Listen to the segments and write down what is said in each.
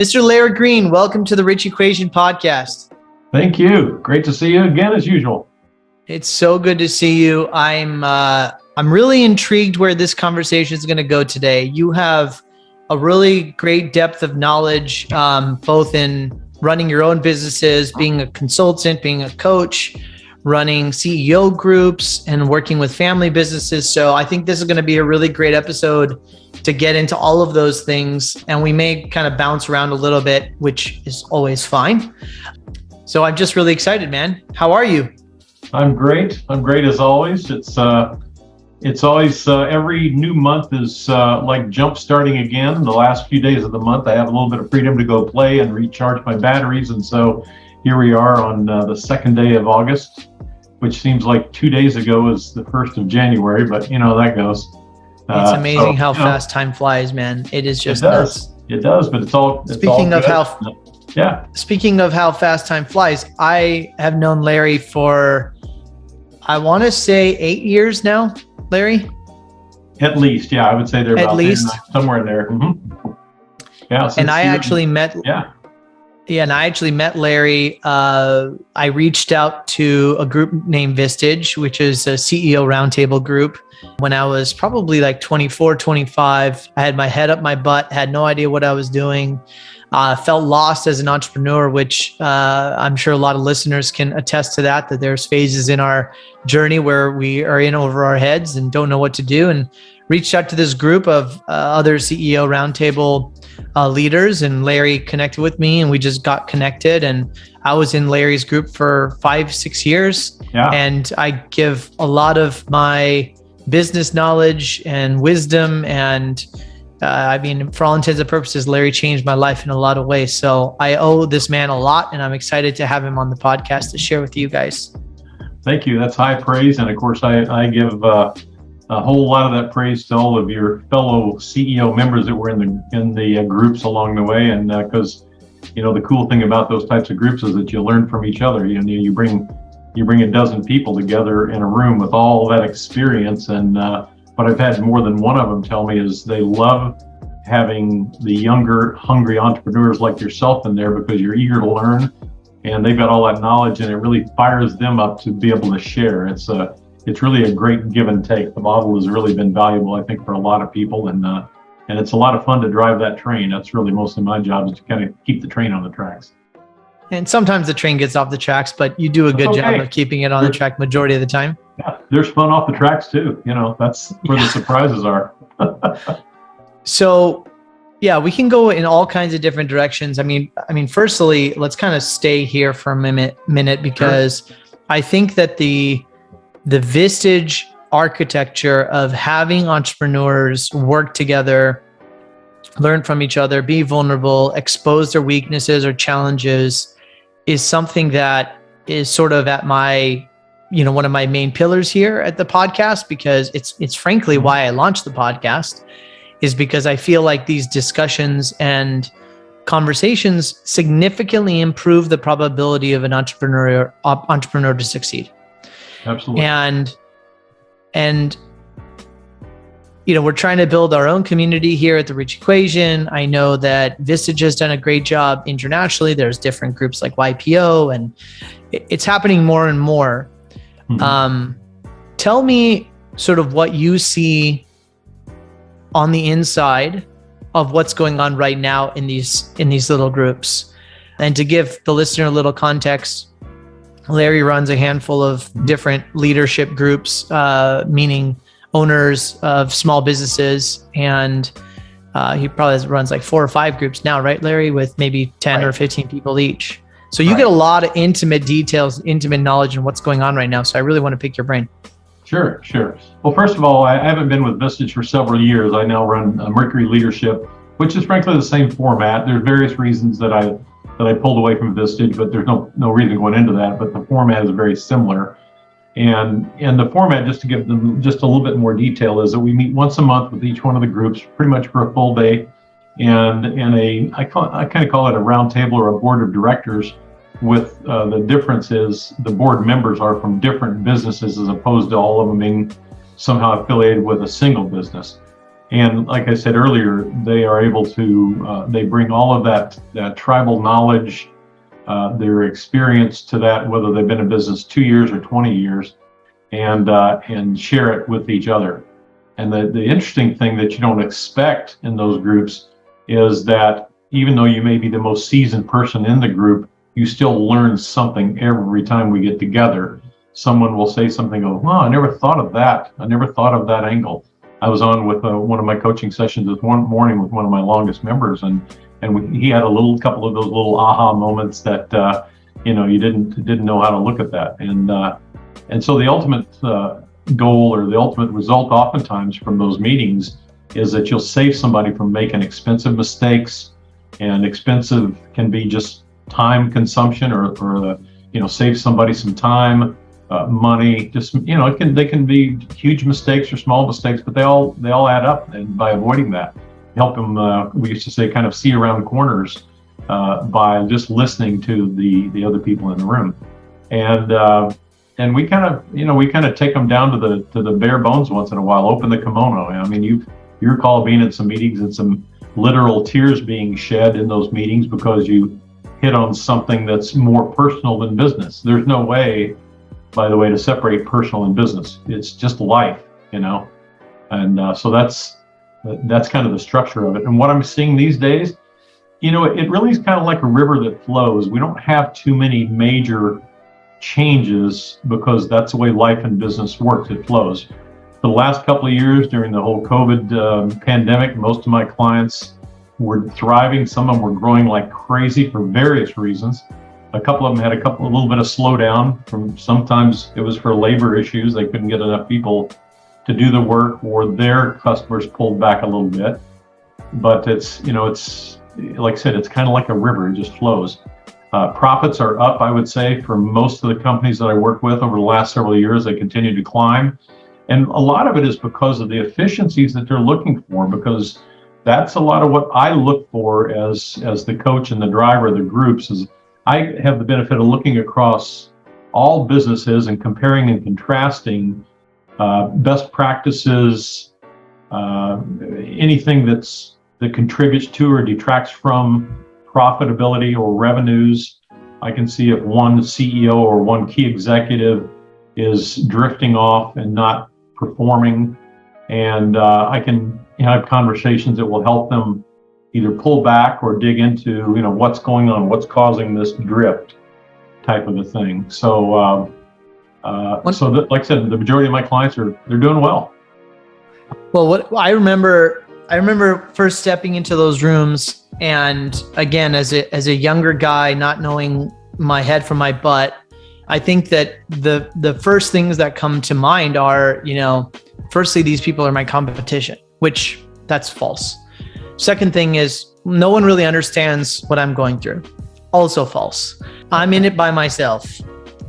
Mr. Larry Greene, welcome to the Rich Equation podcast. Thank you. Great to see you again as usual. It's so good to see you. I'm really intrigued where this conversation is going to go today. You have a really great depth of knowledge, both in running your own businesses, being a consultant, being a coach, running CEO groups, and working with family businesses. So I think this is going to be a really great episode to get into all of those things. And we may kind of bounce around a little bit, which is always fine. So I'm just really excited, man. How are you? I'm great. I'm great as always. It's always every new month is like jump starting again. The last few days of the month, I have a little bit of freedom to go play and recharge my batteries. And so here we are on the second day of August, which seems like 2 days ago was the 1st of January, but you know, that goes. It's amazing how fast time flies, man. It is just nuts. It does, but it's all Speaking of yeah. Speaking of how fast time flies, I have known Larry for, I want to say 8 years now, Larry? At least, yeah, I would say they're at about least somewhere in there. Mm-hmm. Yeah. And I actually met. Yeah, and I actually met Larry. I reached out to a group named Vistage, which is a CEO roundtable group. When I was probably like 24, 25, I had my head up my butt, had no idea what I was doing. Felt lost as an entrepreneur, which I'm sure a lot of listeners can attest to that there's phases in our journey where we are in over our heads and don't know what to do. And reached out to this group of other CEO roundtable leaders, and Larry connected with me, and we just got connected. And I was in Larry's group for 5-6 years. Yeah. And I give a lot of my business knowledge and wisdom. And I mean, for all intents and purposes, Larry changed my life in a lot of ways. So I owe this man a lot, and I'm excited to have him on the podcast to share with you guys. Thank you. That's high praise. And of course, I give a whole lot of that praise to all of your fellow CEO members that were in the groups along the way. And because you know, the cool thing about those types of groups is that you learn from each other. You bring a dozen people together in a room with all that experience. And what I've had more than one of them tell me is they love having the younger, hungry entrepreneurs like yourself in there, because you're eager to learn and they've got all that knowledge, and it really fires them up to be able to share. It's really a great give and take. The model has really been valuable, I think, for a lot of people, and it's a lot of fun to drive that train. That's really mostly my job, is to kind of keep the train on the tracks. And sometimes the train gets off the tracks, but you do a good job of keeping it on the track majority of the time. Yeah, there's fun off the tracks too. You know, that's where the surprises are. So, yeah, we can go in all kinds of different directions. I mean, firstly, let's kind of stay here for a minute because sure. I think that the Vistage architecture of having entrepreneurs work together, learn from each other, be vulnerable, expose their weaknesses or challenges is something that is sort of at my, one of my main pillars here at the podcast, because it's frankly why I launched the podcast, is because I feel like these discussions and conversations significantly improve the probability of an entrepreneur to succeed. Absolutely. And we're trying to build our own community here at the Rich Equation. I know that Vistage has done a great job internationally. There's different groups like YPO, and it's happening more and more. Mm-hmm. Tell me sort of what you see on the inside of what's going on right now in these little groups. And to give the listener a little context, Larry runs a handful of different leadership groups, meaning owners of small businesses. And he probably runs like 4 or 5 groups now, right, Larry, with maybe 10 or 15 people each. So you get a lot of intimate details, intimate knowledge on what's going on right now. So I really want to pick your brain. Sure. Well, first of all, I haven't been with Vistage for several years. I now run Mercury Leadership, which is frankly the same format. There's various reasons that I pulled away from Vistage, but there's no reason going into that. But the format is very similar. And the format, just to give them just a little bit more detail, is that we meet once a month with each one of the groups, pretty much for a full day. And I kind of call it a round table or a board of directors, with the difference is the board members are from different businesses as opposed to all of them being somehow affiliated with a single business. And like I said earlier, they are able to, they bring all of that tribal knowledge, their experience to that, whether they've been in business 2 years or 20 years, and share it with each other. And the interesting thing that you don't expect in those groups is that even though you may be the most seasoned person in the group, you still learn something every time we get together. Someone will say something, oh, wow, I never thought of that. I never thought of that angle. I was on with one of my coaching sessions this one morning with one of my longest members, and he had a couple of those little aha moments that you didn't know how to look at that, and so the ultimate goal or the ultimate result oftentimes from those meetings is that you'll save somebody from making expensive mistakes, and expensive can be just time consumption or save somebody some time, money, just they can be huge mistakes or small mistakes, but they all add up, and by avoiding that, help them, we used to say, kind of see around corners by just listening to the other people in the room. And we kind of take them down to the bare bones once in a while, open the kimono. I mean, you recall being in some meetings and some literal tears being shed in those meetings because you hit on something that's more personal than business. There's no way, by the way, to separate personal and business. It's just life, and so that's kind of the structure of it. And what I'm seeing these days, it really is kind of like a river that flows. We don't have too many major changes because that's the way life and business works. It flows. The last couple of years during the whole COVID pandemic, most of my clients were thriving. Some of them were growing like crazy for various reasons. A couple of them had a little bit of slowdown from, sometimes it was for labor issues. They couldn't get enough people to do the work, or their customers pulled back a little bit. But it's like I said, it's kind of like a river, it just flows. Profits are up, I would say, for most of the companies that I work with over the last several years. They continue to climb. And a lot of it is because of the efficiencies that they're looking for, because that's a lot of what I look for as the coach and the driver of the groups. Is I have the benefit of looking across all businesses and comparing and contrasting best practices, anything that contributes to or detracts from profitability or revenues. I can see if one CEO or one key executive is drifting off and not performing, and I can have conversations that will help them either pull back or dig into what's going on, what's causing this drift, type of a thing. So like I said, the majority of my clients they're doing well. Well, what I remember first stepping into those rooms, and again, as a younger guy, not knowing my head from my butt, I think that the first things that come to mind are, firstly, these people are my competition, which that's false. Second thing is, no one really understands what I'm going through. Also false. I'm in it by myself.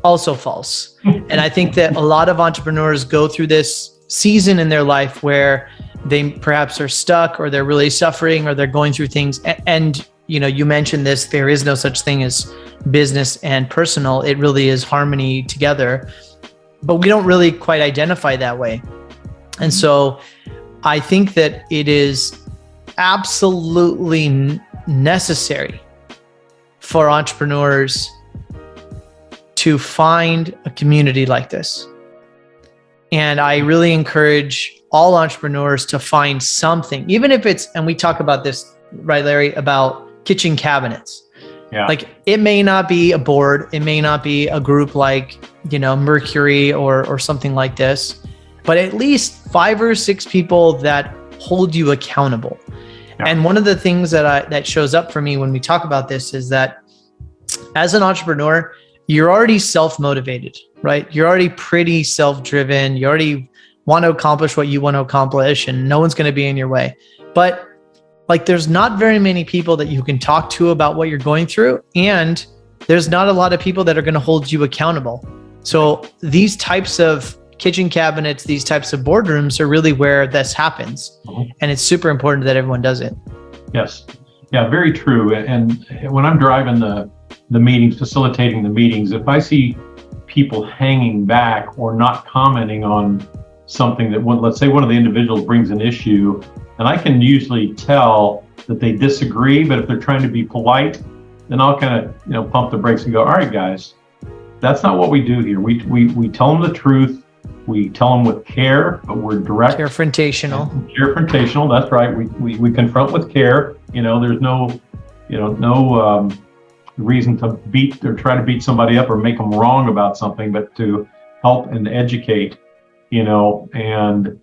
Also false. And I think that a lot of entrepreneurs go through this season in their life where they perhaps are stuck, or they're really suffering, or they're going through things. And you mentioned this, there is no such thing as business and personal. It really is harmony together, but we don't really quite identify that way. And so I think that it is absolutely necessary for entrepreneurs to find a community like this. And I really encourage all entrepreneurs to find something, even if it's, and we talk about this, right, Larry, about kitchen cabinets. Yeah. Like, it may not be a board, it may not be a group like, Mercury or something like this, but at least 5 or 6 people that hold you accountable. Yeah. And one of the things that shows up for me when we talk about this is that as an entrepreneur, you're already self-motivated, right? You're already pretty self-driven. You already want to accomplish what you want to accomplish, and no one's going to be in your way. But there's not very many people that you can talk to about what you're going through, and there's not a lot of people that are going to hold you accountable. So these types of kitchen cabinets, these types of boardrooms are really where this happens. And it's super important that everyone does it. Yes. Yeah, very true. And when I'm driving the meetings, facilitating the meetings, if I see people hanging back or not commenting on something that, let's say one of the individuals brings an issue, And I can usually tell that they disagree, but if they're trying to be polite, then I'll kind of, pump the brakes and go, all right, guys, that's not what we do here. We tell them the truth. We tell them with care, but we're direct. Confrontational. That's right. We confront with care. There's no reason to beat or try to beat somebody up or make them wrong about something, but to help and educate, and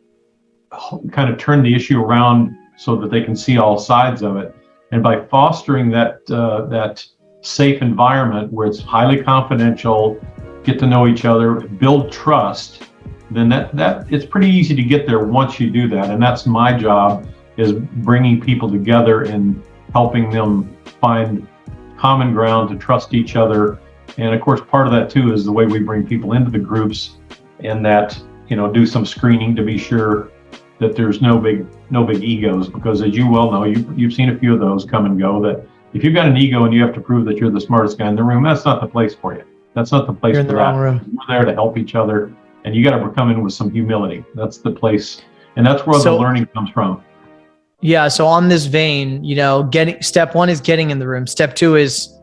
kind of turn the issue around so that they can see all sides of it. And by fostering that safe environment where it's highly confidential, get to know each other, build trust, then that it's pretty easy to get there once you do that. And that's my job, is bringing people together and helping them find common ground to trust each other. And of course, part of that too is the way we bring people into the groups, and that, do some screening to be sure that there's no big egos, because as you well know, you've seen a few of those come and go, that if you've got an ego and you have to prove that you're the smartest guy in the room, that's not the place for you. That's not the place You're in for the that. wrong room. We're there to help each other, and you got to come in with some humility. That's the place, and that's where the learning comes from. Yeah. So on this vein, step one is getting in the room. Step two is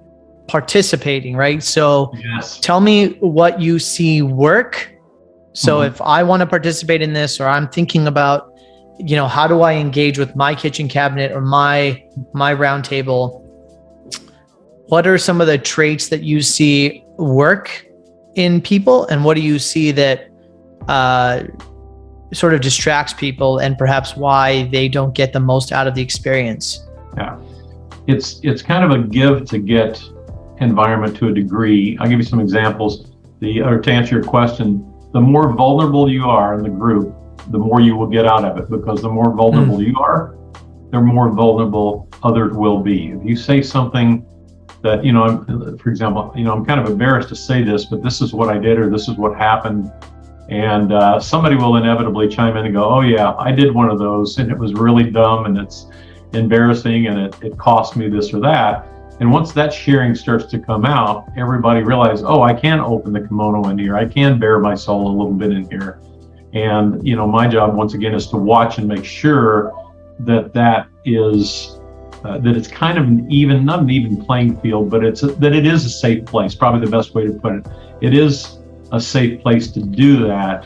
participating, right? So yes. Tell me what you see work. So if I want to participate in this, or I'm thinking about, how do I engage with my kitchen cabinet or my round table? What are some of the traits that you see work in people, and what do you see that sort of distracts people, and perhaps why they don't get the most out of the experience? Yeah, it's kind of a give to get environment to a degree. I'll give you some examples. To answer your question, the more vulnerable you are in the group, the more you will get out of it, because the more vulnerable you are, the more vulnerable others will be. If you say something that, for example, I'm kind of embarrassed to say this, but this is what I did, or this is what happened. And somebody will inevitably chime in and go, oh yeah, I did one of those, and it was really dumb, and it's embarrassing, and it cost me this or that. And once that sharing starts to come out, everybody realizes, oh, I can open the kimono in here. I can bare my soul a little bit in here. And, my job, once again, is to watch and make sure that is, that it's kind of not an even playing field, but that it is a safe place, probably the best way to put it. It is a safe place to do that.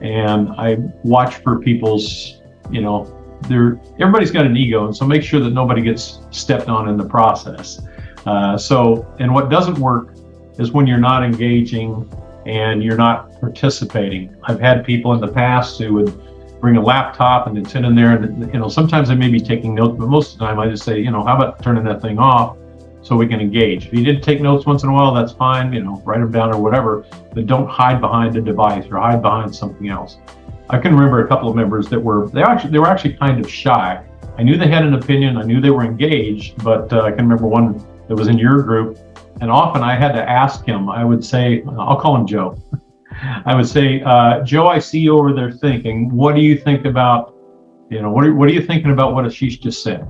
And I watch for people's, everybody's got an ego, and so make sure that nobody gets stepped on in the process. And what doesn't work is when you're not engaging and you're not participating. I've had people in the past who would bring a laptop and they'd sit in there, and sometimes they may be taking notes, but most of the time I just say, how about turning that thing off so we can engage. If you did take notes once in a while, that's fine, write them down or whatever, but don't hide behind a device or hide behind something else. I can remember a couple of members that were actually kind of shy. I knew they had an opinion, I knew they were engaged, but I can remember one that was in your group, and often I had to ask him. I would say, I'll call him Joe. I would say, Joe, I see you over there thinking, what do you think about, what are you thinking about what Ashish just said?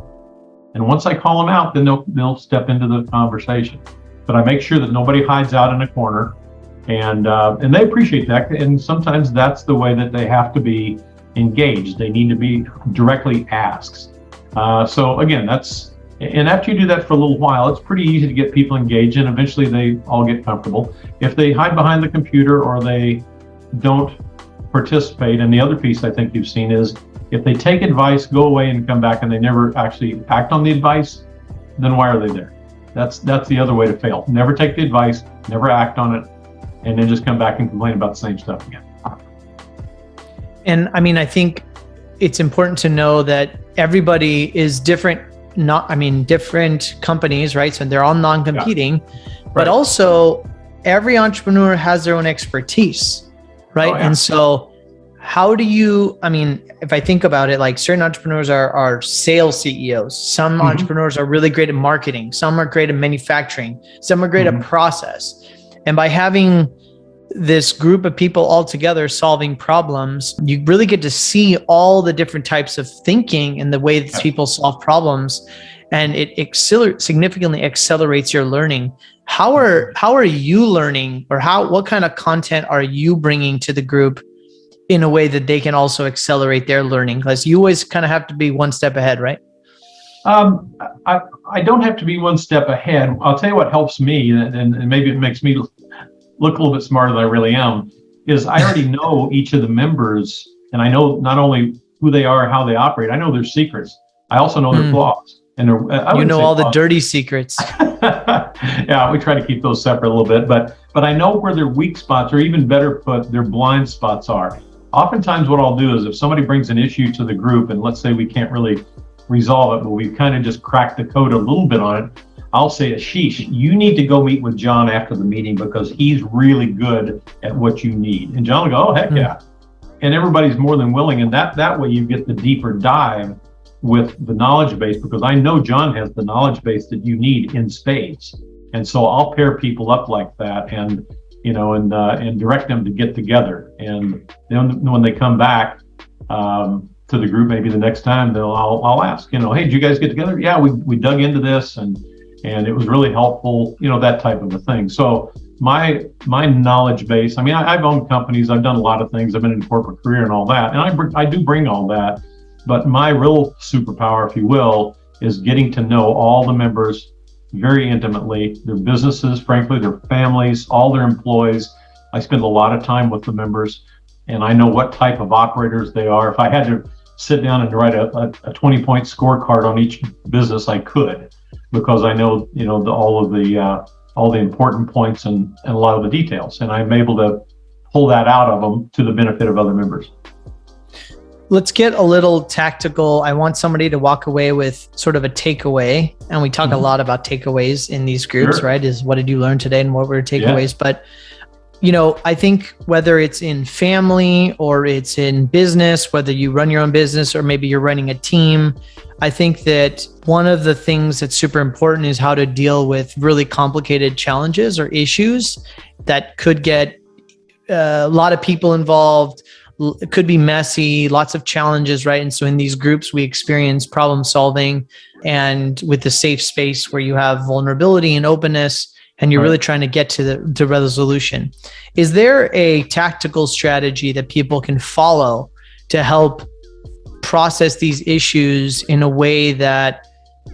And once I call them out, then they'll step into the conversation. But I make sure that nobody hides out in a corner, and they appreciate that. And sometimes that's the way that they have to be engaged. They need to be directly asked. So again, and after you do that for a little while, it's pretty easy to get people engaged, and eventually they all get comfortable. If they hide behind the computer or they don't participate, and the other piece I think you've seen is, if they take advice, go away and come back, and they never actually act on the advice, then why are they there? That's the other way to fail. Never take the advice, never act on it, and then just come back and complain about the same stuff again. And I think it's important to know that everybody is different. Different companies, right? So they're all non-competing, but also every entrepreneur has their own expertise, right? Oh, yeah. And so how do you, if I think about it, like certain entrepreneurs are sales CEOs. Some entrepreneurs are really great at marketing. Some are great at manufacturing. Some are great at process. And by having this group of people all together solving problems, you really get to see all the different types of thinking and the way that people solve problems. And it significantly accelerates your learning. How are you learning, or what kind of content are you bringing to the group in a way that they can also accelerate their learning? Because you always kind of have to be one step ahead, right? I don't have to be one step ahead. I'll tell you what helps me, and maybe it makes me look a little bit smarter than I really am, is I already know each of the members, and I know not only who they are, how they operate, I know their secrets. I also know their flaws. And I you know all flaws. the dirty secrets. Yeah, we try to keep those separate a little bit, but I know where their weak spots, or even better put, their blind spots are. Oftentimes what I'll do is if somebody brings an issue to the group, and let's say we can't really resolve it, but we've kind of just cracked the code a little bit on it, I'll say, Ashish, you need to go meet with John after the meeting because he's really good at what you need. And John will go, oh, heck yeah. And everybody's more than willing. And that way you get the deeper dive with the knowledge base, because I know John has the knowledge base that you need in spades. And so I'll pair people up like that and, and direct them to get together. And then when they come back, to the group, maybe the next time I'll ask, hey, did you guys get together? Yeah, we dug into this and it was really helpful, that type of a thing. So my knowledge base, I've owned companies, I've done a lot of things, I've been in a corporate career and all that, and I do bring all that, but my real superpower, if you will, is getting to know all the members very intimately, their businesses, frankly, their families, all their employees. I spend a lot of time with the members, and I know what type of operators they are. If I had to sit down and write a 20-point scorecard on each business, I could, because I know, all the important points and a lot of the details, and I'm able to pull that out of them to the benefit of other members. Let's get a little tactical. I want somebody to walk away with sort of a takeaway, and we talk a lot about takeaways in these groups, Sure. right? Is what did you learn today and what were your takeaways? Yeah. But I think whether it's in family or it's in business, whether you run your own business or maybe you're running a team, I think that one of the things that's super important is how to deal with really complicated challenges or issues that could get a lot of people involved. It could be messy, lots of challenges, right? And so in these groups, we experience problem solving, and with the safe space where you have vulnerability and openness, and you're really trying to get to the resolution. Is there a tactical strategy that people can follow to help process these issues in a way that,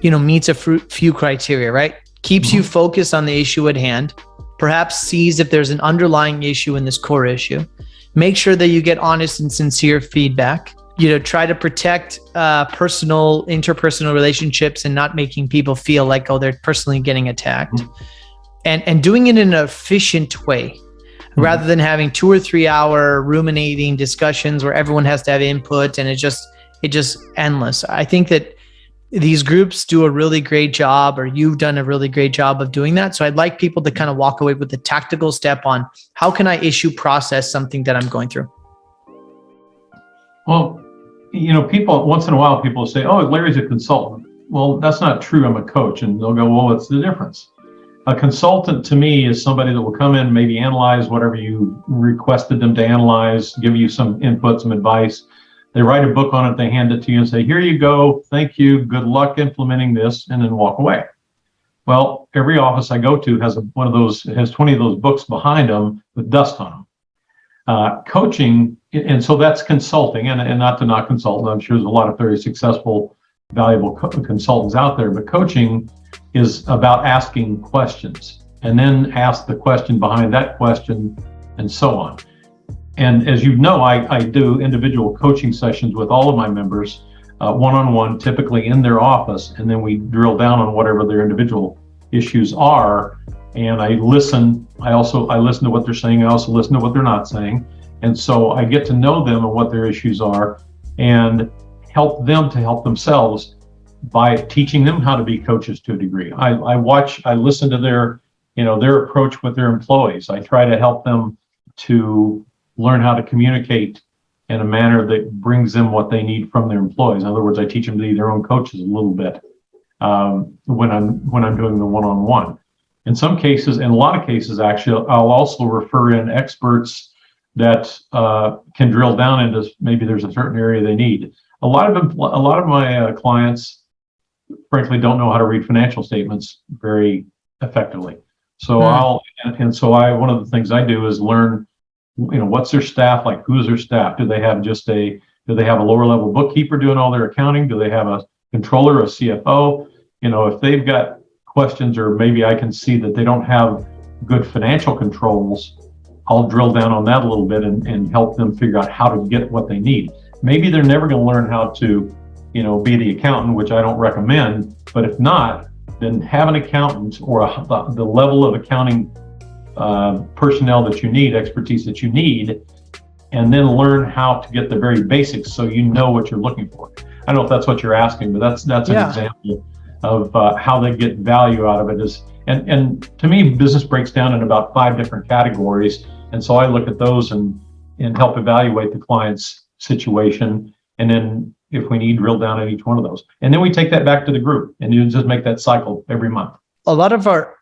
meets a few criteria, right? Keeps you focused on the issue at hand, perhaps sees if there's an underlying issue in this core issue, make sure that you get honest and sincere feedback, try to protect interpersonal relationships and not making people feel like, oh, they're personally getting attacked. And doing it in an efficient way, rather than having 2 or 3 hour ruminating discussions where everyone has to have input and it's just endless. I think that these groups do a really great job, or you've done a really great job of doing that. So I'd like people to kind of walk away with the tactical step on how can I issue process something that I'm going through. Well, people, once in a while, people say, oh, Larry's a consultant. Well, that's not true. I'm a coach. And they'll go, well, what's the difference? A consultant to me is somebody that will come in, maybe analyze whatever you requested them to analyze, give you some input, some advice. They write a book on it, they hand it to you and say, here you go, thank you, good luck implementing this, and then walk away. Well, every office I go to has 20 of those books behind them with dust on them. Coaching, and so that's consulting, and not to knock consultants, I'm sure there's a lot of very successful, valuable consultants out there, but coaching is about asking questions and then ask the question behind that question and so on. And as you know, I do individual coaching sessions with all of my members, one-on-one, typically in their office, and then we drill down on whatever their individual issues are. And I listen. I listen to what they're saying. I also listen to what they're not saying. And so I get to know them and what their issues are and help them to help themselves by teaching them how to be coaches to a degree. I listen to their approach with their employees. I try to help them to learn how to communicate in a manner that brings them what they need from their employees. In other words, I teach them to be their own coaches a little bit when I'm doing the one-on-one. In some cases, in a lot of cases, actually, I'll also refer in experts that can drill down into maybe there's a certain area they need. A lot of my clients, frankly, don't know how to read financial statements very effectively. So one of the things I do is learn what's their staff like? Who's their staff? Do they have a lower level bookkeeper doing all their accounting? Do they have a controller, a CFO? If they've got questions, or maybe I can see that they don't have good financial controls, I'll drill down on that a little bit and help them figure out how to get what they need. Maybe they're never going to learn how to, be the accountant, which I don't recommend. But if not, then have an accountant or the level of accounting personnel that you need, expertise that you need, and then learn how to get the very basics so you know what you're looking for. I don't know if that's what you're asking, but that's an example of how they get value out of it. And to me, business breaks down in about 5 different categories. And so I look at those and help evaluate the client's situation. And then if we need, drill down on each one of those. And then we take that back to the group, and you just make that cycle every month. A lot of our,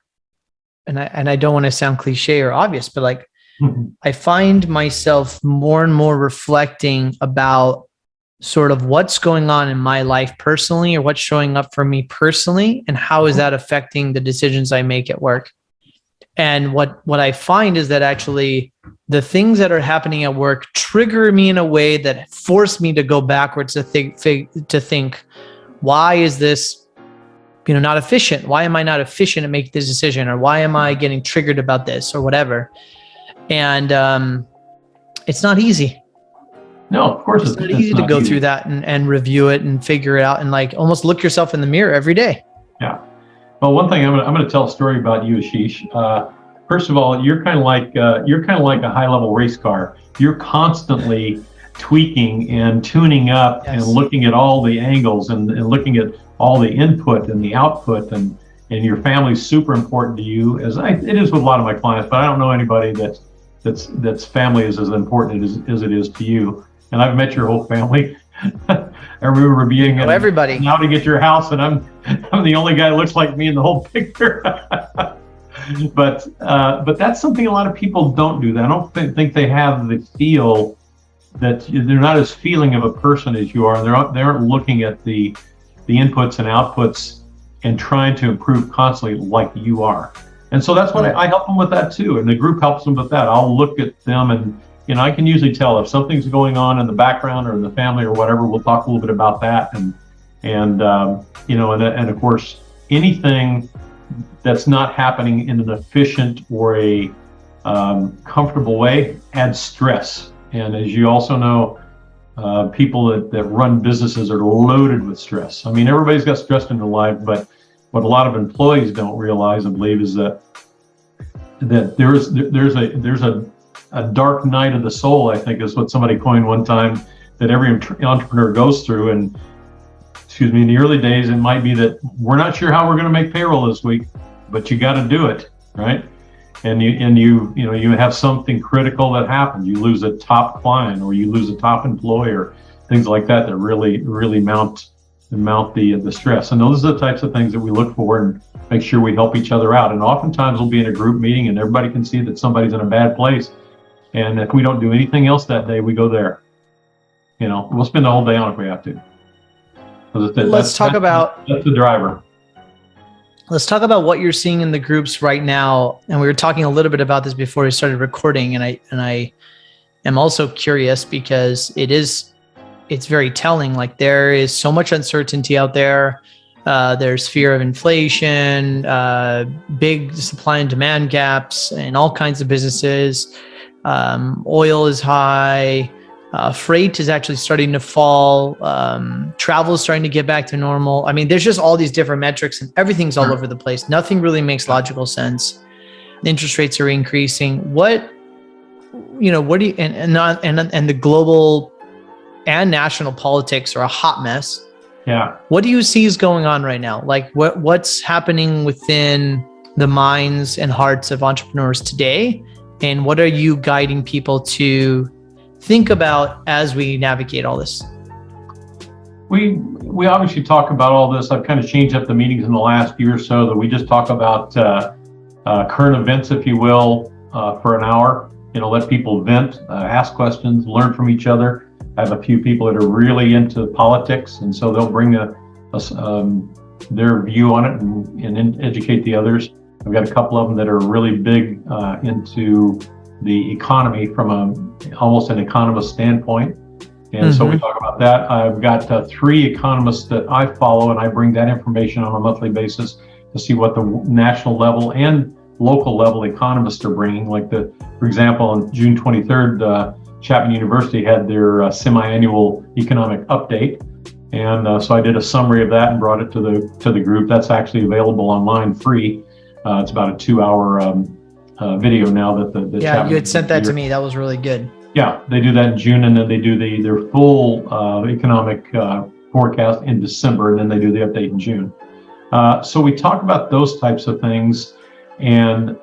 and I don't want to sound cliche or obvious, but like, I find myself more and more reflecting about sort of what's going on in my life personally, or what's showing up for me personally, and how is that affecting the decisions I make at work. And what I find is that actually the things that are happening at work trigger me in a way that force me to go backwards to think, why is this, not efficient? Why am I not efficient at making this decision? Or why am I getting triggered about this or whatever? And it's not easy. No, of course it's not easy to go through that and review it and figure it out and like almost look yourself in the mirror every day. Yeah. Well, one thing I'm going to tell a story about you, Ashish. First of all, you're kind of like a high-level race car. You're constantly tweaking and tuning up and looking at all the angles and looking at all the input and the output, and your family's super important to you, it is with a lot of my clients. But I don't know anybody that's family is as important as it is to you. And I've met your whole family. I remember being everybody now to get your house, and I'm the only guy that looks like me in the whole picture. But that's something a lot of people don't do. I don't think they have the feel that they're not as feeling of a person as you are. They aren't looking at the inputs and outputs and trying to improve constantly like you are. And so that's what I help them with that too. And the group helps them with that. I'll look at them and I can usually tell if something's going on in the background or in the family or whatever. We'll talk a little bit about that, and of course anything that's not happening in an efficient or a comfortable way adds stress. And as you also know, people that run businesses are loaded with stress. I mean, everybody's got stress in their life, but what a lot of employees don't realize, I believe, is that there's a dark night of the soul, I think is what somebody coined one time, that every entrepreneur goes through. And in the early days, it might be that we're not sure how we're going to make payroll this week, but you got to do it, right? And you have something critical that happens. You lose a top client, or you lose a top employer, things like that really mount the stress. And those are the types of things that we look for and make sure we help each other out. And oftentimes we'll be in a group meeting and everybody can see that somebody's in a bad place. And if we don't do anything else that day, we go there. We'll spend the whole day on it if we have to. That's the driver. Let's talk about what you're seeing in the groups right now. And we were talking a little bit about this before we started recording. And I am also curious because it's very telling. Like, there is so much uncertainty out there. There's fear of inflation, big supply and demand gaps in all kinds of businesses. Oil is high. Freight is actually starting to fall. Travel is starting to get back to normal. I mean, there's just all these different metrics and everything's all over the place. Nothing really makes logical sense. Interest rates are increasing. What do you, and the global and national politics are a hot mess. Yeah. What do you see is going on right now? Like what's happening within the minds and hearts of entrepreneurs today? And what are you guiding people to think about as we navigate all this? We obviously talk about all this. I've kind of changed up the meetings in the last year or so that we just talk about current events, if you will, for an hour. Let people vent, ask questions, learn from each other. I have a few people that are really into politics, and so they'll bring their view on it and educate the others. I've got a couple of them that are really big into the economy from almost an economist standpoint. And so we talk about that. I've got 3 economists that I follow, and I bring that information on a monthly basis to see what the national level and local level economists are bringing. Like for example, on June 23rd, Chapman University had their semi-annual economic update. And so I did a summary of that and brought it to the group. That's actually available online free. It's about a 2-hour video now that the you had sent that to me. That was really good. Yeah, they do that in June, and then they do their full economic forecast in December, and then they do the update in June. So we talk about those types of things, and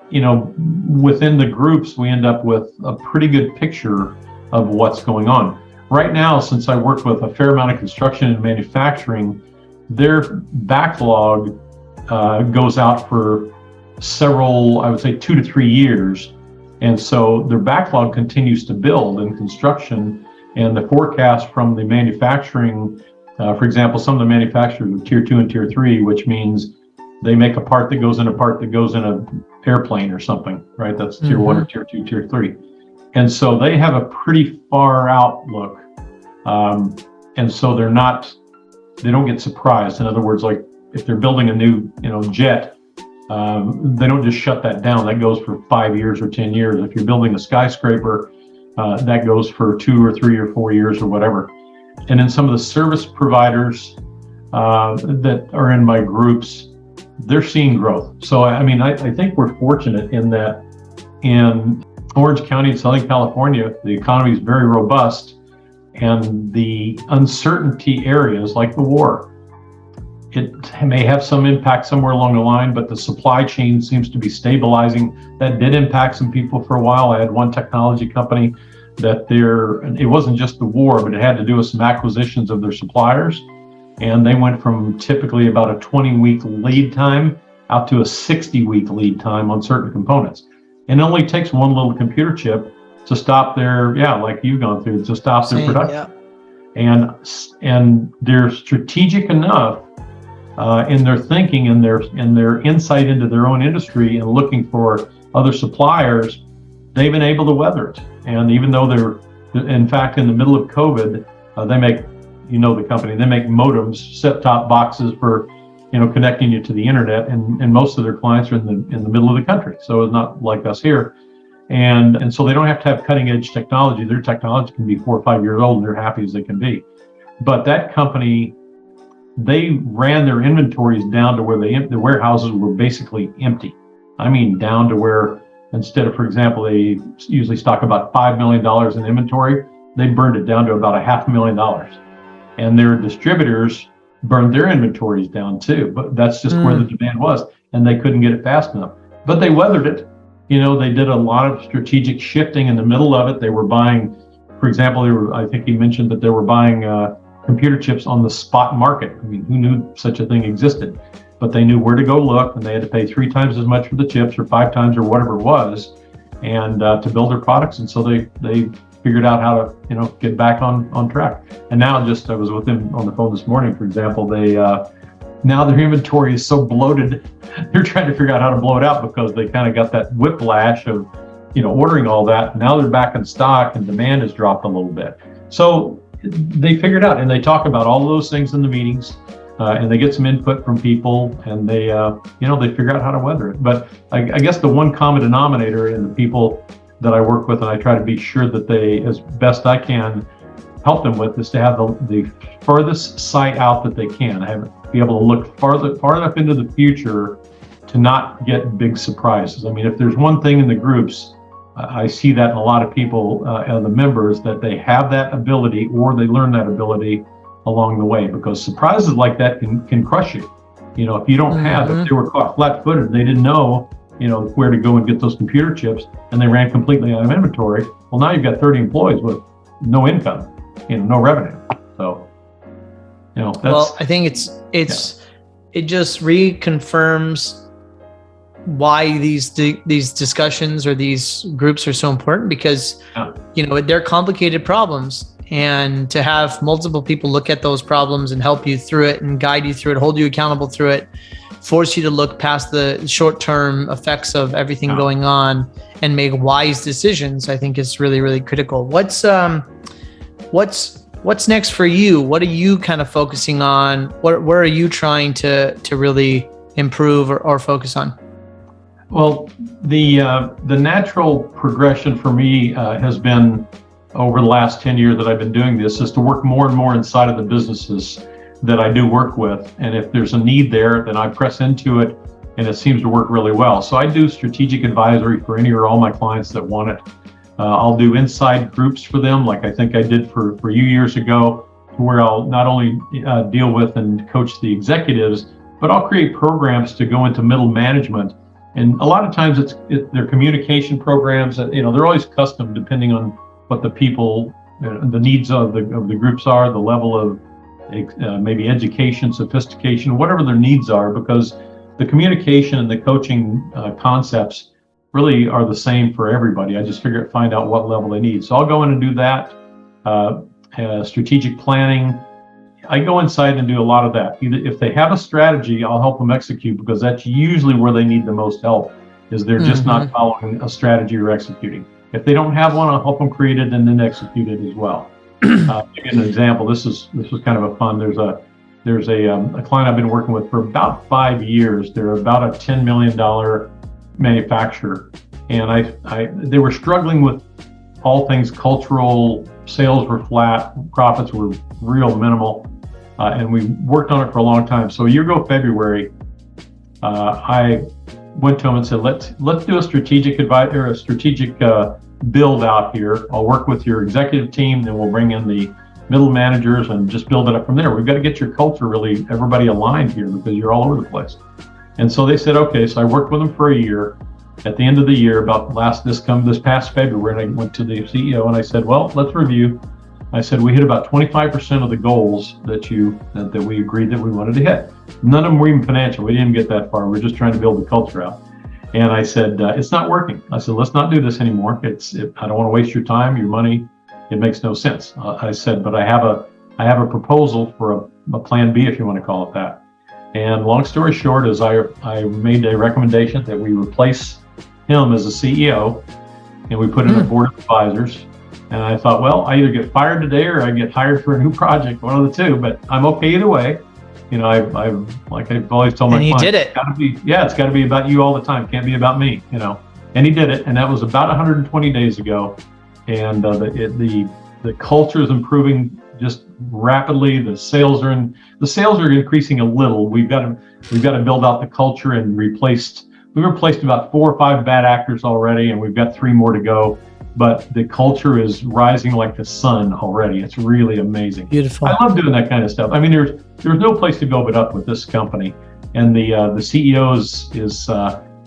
within the groups, we end up with a pretty good picture of what's going on. Right now, since I work with a fair amount of construction and manufacturing, their backlog goes out for several, I would say 2 to 3 years. And so their backlog continues to build in construction, and the forecast from the manufacturing, for example, some of the manufacturers are tier 2 and tier 3, which means they make a part that goes in an airplane or something, right? That's tier 1 or tier 2, tier 3. And so they have a pretty far outlook. And so they don't get surprised. In other words, like if they're building a new, jet, they don't just shut that down. That goes for 5 years or 10 years. If you're building a skyscraper, that goes for 2 or 3 or 4 years or whatever. And then some of the service providers that are in my groups, they're seeing growth. So, I think we're fortunate in that in Orange County in Southern California, the economy is very robust, and the uncertainty areas like the war, it may have some impact somewhere along the line, but the supply chain seems to be stabilizing. That did impact some people for a while. I had one technology company that it wasn't just the war, but it had to do with some acquisitions of their suppliers. And they went from typically about a 20-week lead time out to a 60-week lead time on certain components. And it only takes one little computer chip to stop like you've gone through, to stop their production. Yeah. And they're strategic enough in their thinking and their insight into their own industry and looking for other suppliers, they've been able to weather it. And even though they're, in fact, in the middle of COVID, they make, the company, they make modems, set-top boxes for, connecting you to the internet, and most of their clients are in the middle of the country. So it's not like us here. And so they don't have to have cutting edge technology. Their technology can be 4 or 5 years old and they're happy as they can be. But that company, they ran their inventories down to where the warehouses were basically empty. Down to where instead of, for example, they usually stock about $5 million in inventory, they burned it down to about $500,000. And their distributors burned their inventories down too, but that's just where the demand was, and they couldn't get it fast enough. But they weathered it. They did a lot of strategic shifting in the middle of it. They were buying, for example, I think he mentioned that they were buying computer chips on the spot market. Who knew such a thing existed? But they knew where to go look, and they had to pay 3 times as much for the chips or 5 times or whatever it was, and to build their products. And so they figured out how to, get back on track. And now I was with them on the phone this morning, for example, now their inventory is so bloated, they're trying to figure out how to blow it out because they kind of got that whiplash of, ordering all that. Now they're back in stock and demand has dropped a little bit. So they figured out, and they talk about all of those things in the meetings, and they get some input from people, and they figure out how to weather it. But I guess the one common denominator in the people that I work with, and I try to be sure that they, as best I can, help them with, is to have the furthest sight out that they can. Be able to look far enough into the future to not get big surprises. If there's one thing in the groups, I see that in a lot of people and the members, that they have that ability, or they learn that ability along the way, because surprises like that can crush you. If you don't have, if they were caught flat-footed, they didn't know, where to go and get those computer chips, and they ran completely out of inventory. Well, now you've got 30 employees with no income, no revenue. So, that's, I think it just reconfirms why these discussions or these groups are so important, because they're complicated problems, and to have multiple people look at those problems and help you through it and guide you through it, hold you accountable through it, force you to look past the short-term effects of everything going on and make wise decisions, I think is really, really critical. What's next for you? What are you kind of focusing on? Where are you trying to really improve or focus on? Well, the natural progression for me has been over the last 10 years that I've been doing this is to work more and more inside of the businesses that I do work with. And if there's a need there, then I press into it and it seems to work really well. So I do strategic advisory for any or all my clients that want it. I'll do inside groups for them, like I think I did for you years ago, where I'll not only deal with and coach the executives, but I'll create programs to go into middle management. And a lot of times they're communication programs that, they're always custom depending on what the people, the needs of the groups are, the level of maybe education, sophistication, whatever their needs are, because the communication and the coaching concepts really are the same for everybody. I just find out what level they need. So I'll go in and do that. Strategic planning. I go inside and do a lot of that. If they have a strategy, I'll help them execute, because that's usually where they need the most help, is they're just not following a strategy or executing. If they don't have one, I'll help them create it and then execute it as well. To give an example, this was kind of a fun. There's a client I've been working with for about 5 years. They're about a $10 million manufacturer, and they were struggling with all things cultural. Sales were flat, profits were real minimal, and we worked on it for a long time. So a year ago, February, I went to him and said, let's do a strategic build out here. I'll work with your executive team, then we'll bring in the middle managers and just build it up from there. We've got to get your culture really, everybody aligned here, because you're all over the place. And so they said, okay. So I worked with them for a year. At the end of the year, this past February, I went to the CEO and I said, well, let's review. I said, we hit about 25% of the goals that we agreed that we wanted to hit. None of them were even financial. We didn't get that far. We're just trying to build the culture out. And I said, it's not working. I said, let's not do this anymore. I don't want to waste your time, your money. It makes no sense. I said, but I have a proposal for a plan B, if you want to call it that. And long story short is I made a recommendation that we replace him as a CEO, and we put in a board of advisors. And I thought, well, I either get fired today or I get hired for a new project, one of the two, but I'm okay either way. I've always told my clients, he did it. It's got to be about you all the time. Can't be about me, And he did it, and that was about 120 days ago. And the culture is improving just rapidly. The sales are increasing a little. We've got to build out the culture and we replaced about 4 or 5 bad actors already, and we've got 3 more to go. But the culture is rising like the sun already. It's really amazing. Beautiful. I love doing that kind of stuff. I mean, there's no place to go but up with this company. And the CEO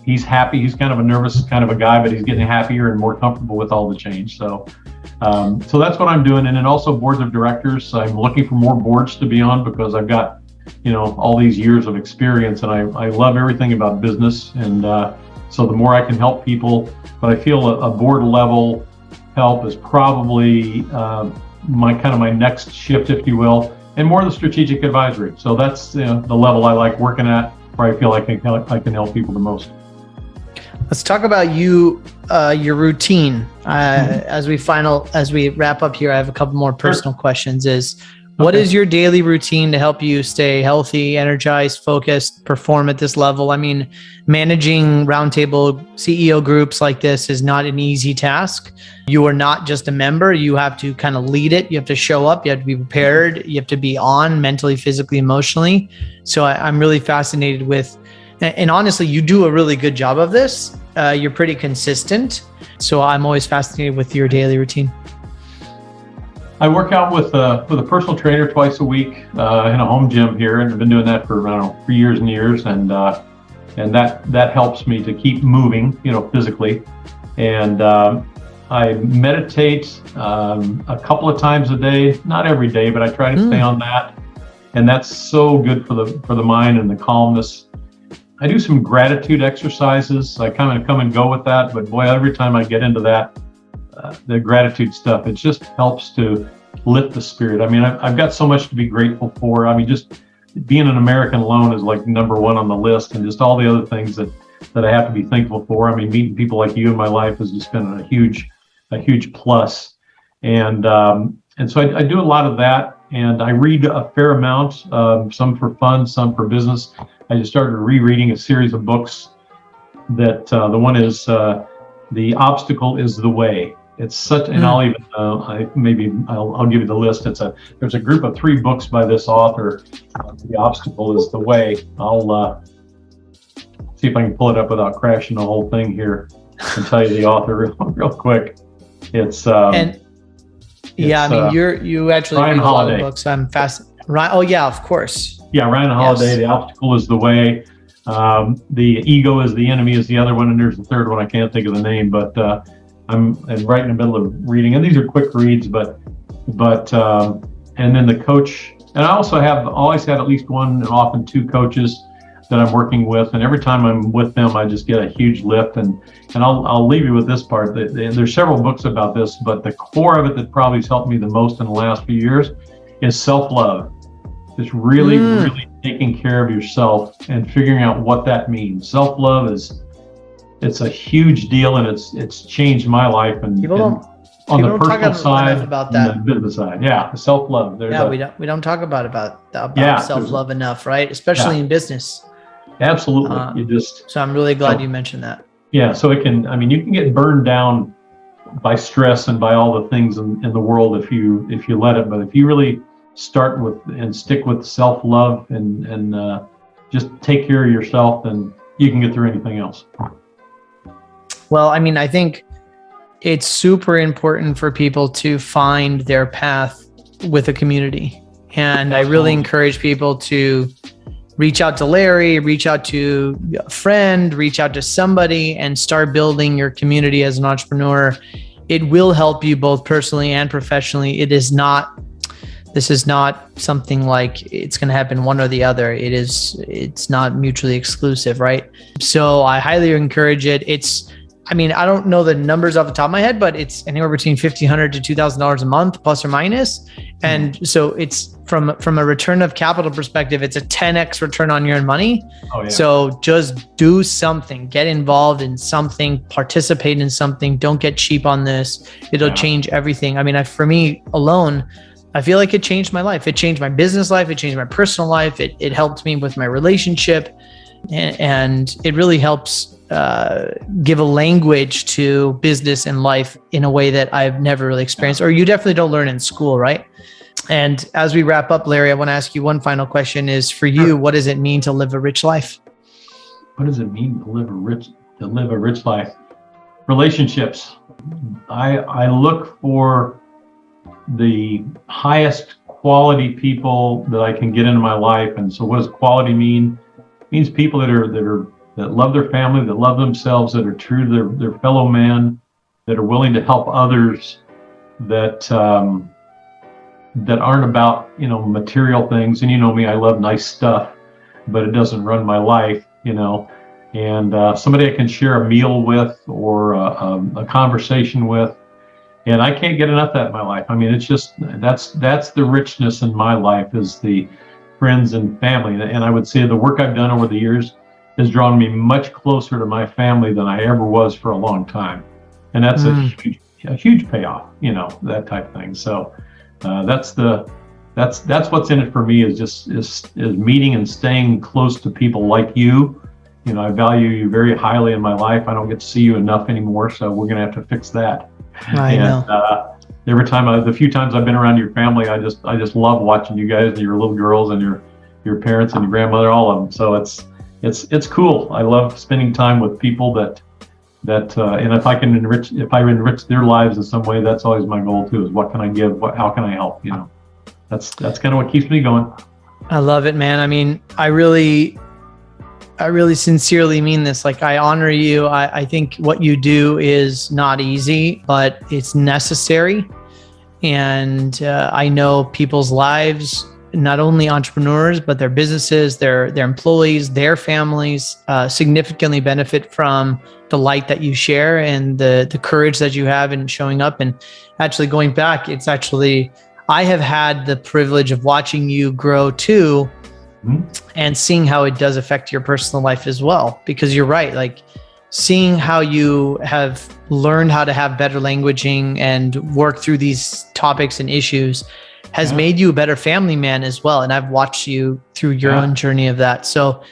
he's happy. He's kind of a nervous kind of a guy, but he's getting happier and more comfortable with all the change. So that's what I'm doing. And then also boards of directors. I'm looking for more boards to be on, because I've got all these years of experience, and I love everything about business. And so the more I can help people, but I feel a board level help is probably my next shift, if you will, and more of the strategic advisory. So that's the level I like working at, where I feel I can help people the most. Let's talk about your routine. As we wrap up here, I have a couple more personal questions. What is your daily routine to help you stay healthy, energized, focused, perform at this level? I mean, managing roundtable CEO groups like this is not an easy task. You are not just a member. You have to kind of lead it. You have to show up. You have to be prepared. You have to be on mentally, physically, emotionally. So I'm really fascinated with, and honestly, you do a really good job of this. You're pretty consistent. So I'm always fascinated with your daily routine. I work out with a personal trainer twice a week in a home gym here, and I've been doing that for 3 years and years, and that helps me to keep moving, physically. And I meditate a couple of times a day, not every day, but I try to stay on that, and that's so good for the mind and the calmness. I do some gratitude exercises. I kind of come and go with that, but boy, every time I get into that, the gratitude stuff, it just helps to lift the spirit. I mean, I've got so much to be grateful for. I mean, just being an American alone is like number one on the list, and just all the other things that I have to be thankful for. I mean, meeting people like you in my life has just been a huge plus. And so I do a lot of that, and I read a fair amount, some for fun, some for business. I just started rereading a series of books that the one is The Obstacle is the Way. It's such, and I'll even, I'll give you the list. There's a group of 3 books by this author. The Obstacle is the Way. I'll see if I can pull it up without crashing the whole thing here and tell you the author real quick. It's you actually Ryan read a lot Holiday. of books. I'm fast. Right? Oh yeah, of course. Yeah, Ryan Holiday. Yes. The Obstacle is the Way. The Ego is the Enemy is the other one, and there's the third one. I can't think of the name, but I'm right in the middle of reading, and these are quick reads. But and then the coach, and I also always had at least one and often 2 coaches that I'm working with, and every time I'm with them, I just get a huge lift. And I'll leave you with this part. There's several books about this, but the core of it that probably has helped me the most in the last few years is self-love. Just really taking care of yourself and figuring out what that means. Self-love it's a huge deal, and it's changed my life. And people don't on the personal side, about that. and the business side, self-love. We don't talk about self-love enough, right? Especially in business. Absolutely. So I'm really glad you mentioned that. Yeah. So you can get burned down by stress and by all the things in the world if you let it. But if you really start with and stick with self-love and just take care of yourself, then you can get through anything else. Well, I mean, I think it's super important for people to find their path with a community. And I really encourage people to reach out to Larry, reach out to a friend, reach out to somebody, and start building your community as an entrepreneur. It will help you both personally and professionally. This is not something like it's going to happen one or the other. It's not mutually exclusive, right? So I highly encourage it. I don't know the numbers off the top of my head, but it's anywhere between $1,500 to $2,000 a month, plus or minus. And so it's from a return of capital perspective, it's a 10x return on your money. Oh, yeah. So just do something, get involved in something, participate in something. Don't get cheap on this. It'll change everything. I mean, for me alone, I feel like it changed my life. It changed my business life. It changed my personal life. It helped me with my relationship, and it really helps give a language to business and life in a way that I've never really experienced, or you definitely don't learn in school, right? And as we wrap up, Larry, I want to ask you one final question is for you, what does it mean to live a rich life? What does it mean to live a rich life? Relationships. I look for the highest quality people that I can get into my life. And so what does quality mean? It means people that love their family, that love themselves, that are true to their fellow man, that are willing to help others, that aren't about, material things. And you know me, I love nice stuff, but it doesn't run my life, and somebody I can share a meal with or a conversation with. And I can't get enough of that in my life. I mean, it's just, that's the richness in my life, is the friends and family. And I would say the work I've done over the years has drawn me much closer to my family than I ever was for a long time. And that's a huge payoff, that type of thing. So that's what's in it for me, is meeting and staying close to people like you. I value you very highly in my life. I don't get to see you enough anymore, so we're going to have to fix that. I know. Every time, the few times I've been around your family, I just love watching you guys and your little girls and your parents and your grandmother, all of them. So it's cool. I love spending time with people that and if I enrich their lives in some way, that's always my goal too, is what can I give? How can I help? That's kind of what keeps me going. I love it, man. I mean, I really sincerely mean this. Like, I honor you. I think what you do is not easy, but it's necessary. And I know people's lives, not only entrepreneurs, but their businesses, their employees, their families, significantly benefit from the light that you share and the courage that you have in showing up. And actually going back, I have had the privilege of watching you grow too. and seeing how it does affect your personal life as well. Because you're right, like seeing how you have learned how to have better languaging and work through these topics and issues has made you a better family man as well. And I've watched you through your own journey of that. So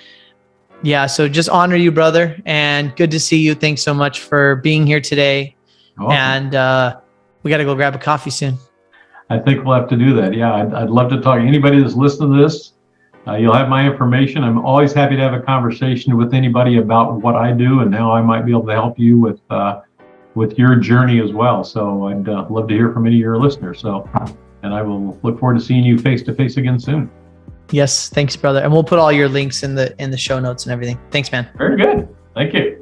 so just honor you, brother, and good to see you. Thanks so much for being here today. Awesome. And we got to go grab a coffee soon. I think we'll have to do that. Yeah, I'd love to talk. Anybody that's listening to this, you'll have my information. I'm always happy to have a conversation with anybody about what I do and how I might be able to help you with your journey as well. So I'd love to hear from any of your listeners. So, and I will look forward to seeing you face to face again soon. Yes, thanks, brother. And we'll put all your links in the show notes and everything. Thanks, man. Very good. Thank you.